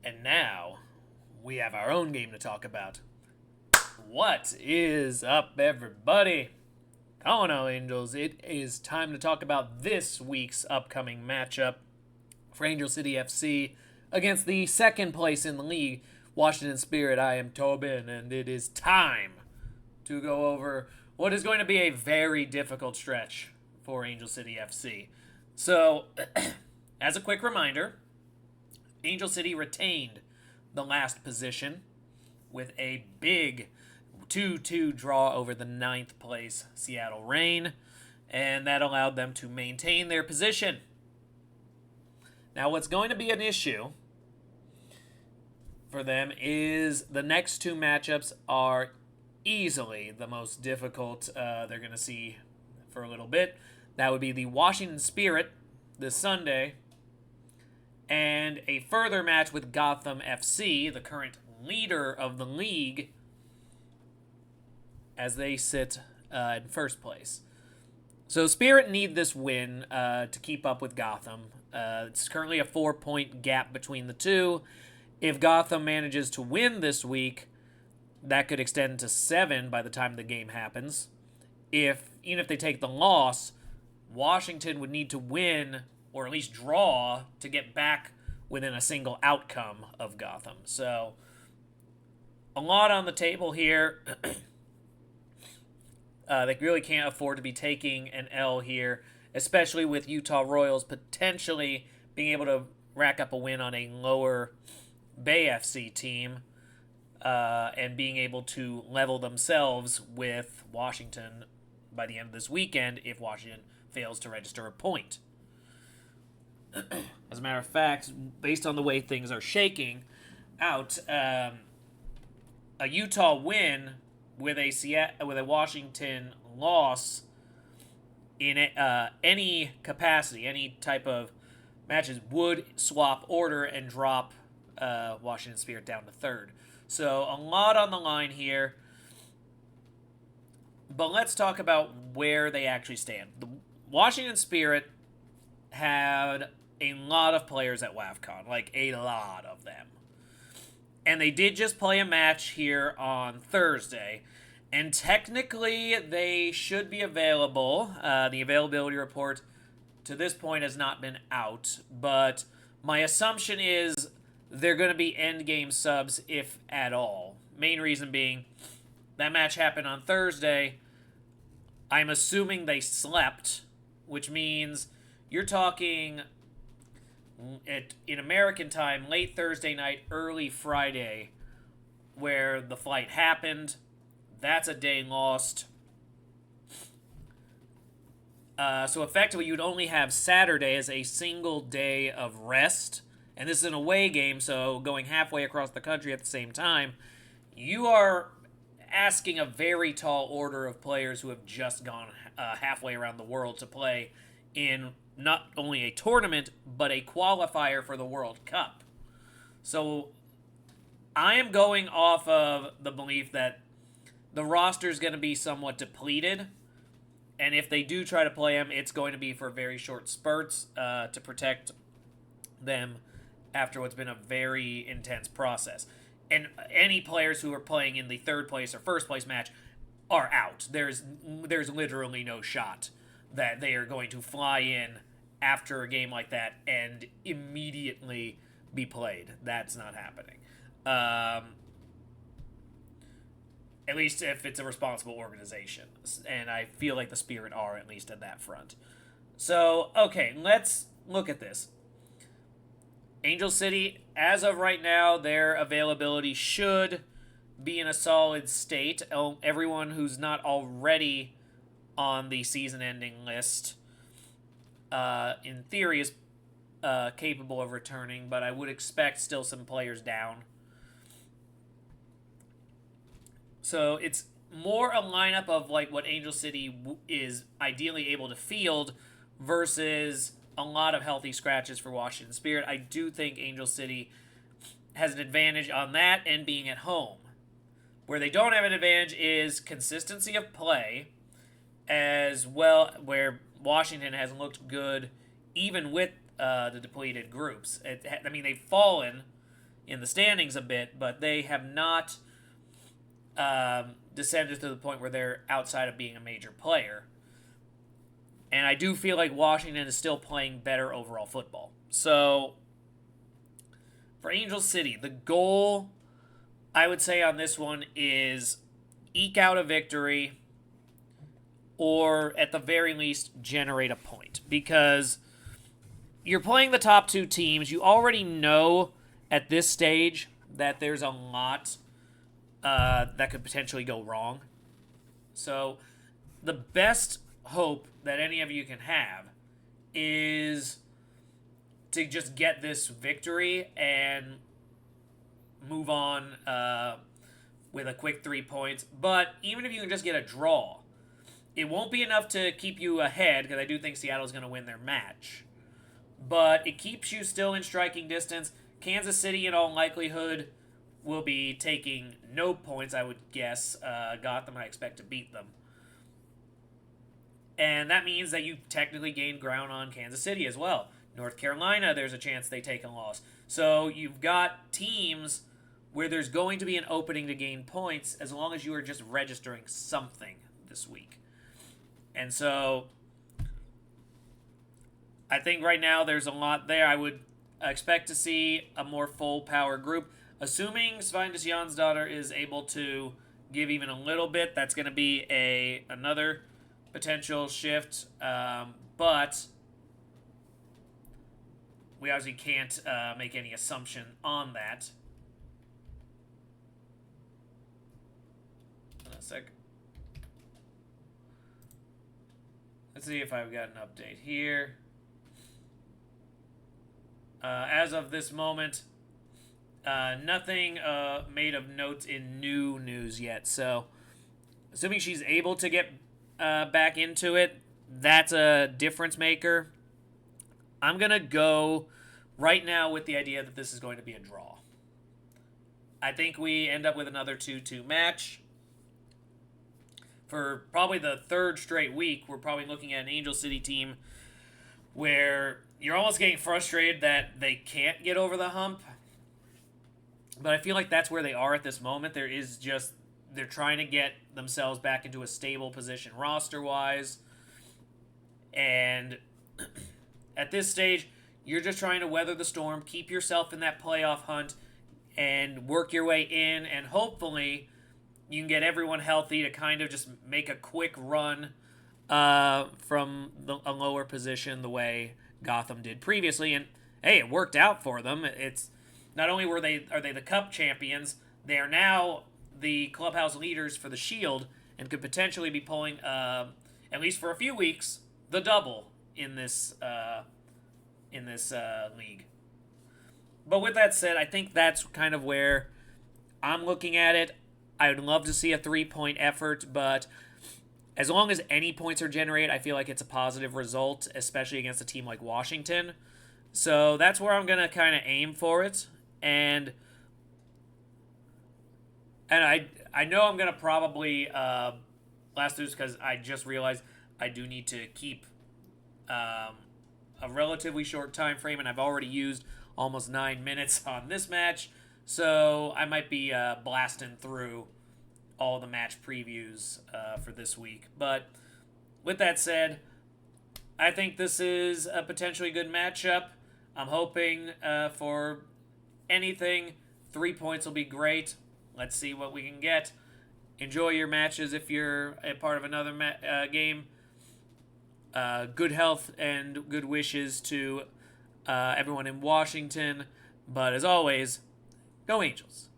And now, we have our own game to talk about. What is up, everybody? Calling all angels. It is time to talk about this week's upcoming matchup for Angel City FC against the second place in the league, Washington Spirit. I am Tobin, and it is time to go over what is going to be a very difficult stretch for Angel City FC. So, as a quick reminder, Angel City retained the last position with a big 2-2 draw over the ninth place Seattle Reign, and that allowed them to maintain their position. Now, what's going to be an issue for them is the next two matchups are easily the most difficult they're going to see for a little bit. That would be the Washington Spirit this Sunday, and a further match with Gotham FC, the current leader of the league, as they sit in first place. So Spirit need this win to keep up with Gotham. It's currently a 4-point gap between the two. If Gotham manages to win this week, that could extend to 7 by the time the game happens. Even if they take the loss, Washington would need to win or at least draw to get back within a single outcome of Gotham. So, a lot on the table here. They really can't afford to be taking an L here, especially with Utah Royals potentially being able to rack up a win on a lower Bay FC team and being able to level themselves with Washington by the end of this weekend if Washington fails to register a point. As a matter of fact, based on the way things are shaking out, a Utah win with a Washington loss in any capacity, any type of matches, would swap order and drop Washington Spirit down to third. So a lot on the line here. But let's talk about where they actually stand. The Washington Spirit had a lot of players at WAFCON, like a lot of them. And they did just play a match here on Thursday. And technically, they should be available. The availability report to this point has not been out. But my assumption is they're going to be endgame subs, if at all. Main reason being, that match happened on Thursday. I'm assuming they slept, which means you're talking in American time, late Thursday night, early Friday, where the flight happened. That's a day lost. So effectively, you'd only have Saturday as a single day of rest. And this is an away game, so going halfway across the country at the same time, you are asking a very tall order of players who have just gone halfway around the world to play in not only a tournament, but a qualifier for the World Cup. So I am going off of the belief that the roster is going to be somewhat depleted, and if they do try to play them, it's going to be for very short spurts to protect them after what's been a very intense process. And any players who are playing in the third place or first place match are out. There's literally no shot that they are going to fly in after a game like that and immediately be played. That's not happening. At least if it's a responsible organization. And I feel like the Spirit are, at least at that front. So, okay, let's look at this. Angel City, as of right now, their availability should be in a solid state. Everyone who's not already on the season-ending list, in theory, is capable of returning, but I would expect still some players down. So it's more a lineup of like what Angel City is ideally able to field versus a lot of healthy scratches for Washington Spirit. I do think Angel City has an advantage on that and being at home. Where they don't have an advantage is consistency of play, as well, where Washington has looked good even with the depleted groups. They've fallen in the standings a bit, but they have not descended to the point where they're outside of being a major player. And I do feel like Washington is still playing better overall football. So, for Angel City, the goal, I would say, on this one is eke out a victory or, at the very least, generate a point. Because you're playing the top two teams. You already know at this stage that there's a lot that could potentially go wrong. So, the best hope that any of you can have is to just get this victory and move on with a quick 3 points. But even if you can just get a draw, it won't be enough to keep you ahead, because I do think Seattle's going to win their match. But it keeps you still in striking distance. Kansas City, in all likelihood, will be taking no points, I would guess. Gotham, I expect to beat them. And that means that you technically gain ground on Kansas City as well. North Carolina, there's a chance they take a loss. So you've got teams where there's going to be an opening to gain points as long as you are just registering something this week. And so I think right now there's a lot there. I would expect to see a more full power group. Assuming Sveindes Jansdottir is able to give even a little bit, that's going to be another potential shift. But we obviously can't make any assumption on that. Hold on a sec. Let's see if I've got an update here. As of this moment, nothing made of note in new news yet. So, assuming she's able to get back into it, that's a difference maker. I'm going to go right now with the idea that this is going to be a draw. I think we end up with another 2-2 match. For probably the third straight week, we're probably looking at an Angel City team where you're almost getting frustrated that they can't get over the hump. But I feel like that's where they are at this moment. They're trying to get themselves back into a stable position roster-wise. And at this stage, you're just trying to weather the storm, keep yourself in that playoff hunt, and work your way in, and hopefully you can get everyone healthy to kind of just make a quick run from a lower position the way Gotham did previously. And hey, it worked out for them. It's not only are they the Cup champions, they are now the clubhouse leaders for the Shield and could potentially be pulling, at least for a few weeks, the double in this league. But with that said, I think that's kind of where I'm looking at it. I would love to see a 3-point effort, but as long as any points are generated, I feel like it's a positive result, especially against a team like Washington. So that's where I'm going to kind of aim for it. And I know I'm going to probably blast through this because I just realized I do need to keep a relatively short time frame, and I've already used almost 9 minutes on this match. So I might be blasting through all the match previews for this week. But with that said, I think this is a potentially good matchup. I'm hoping for anything. 3 points will be great. Let's see what we can get. Enjoy your matches if you're a part of another game. Good health and good wishes to everyone in Washington. But as always, go Angels.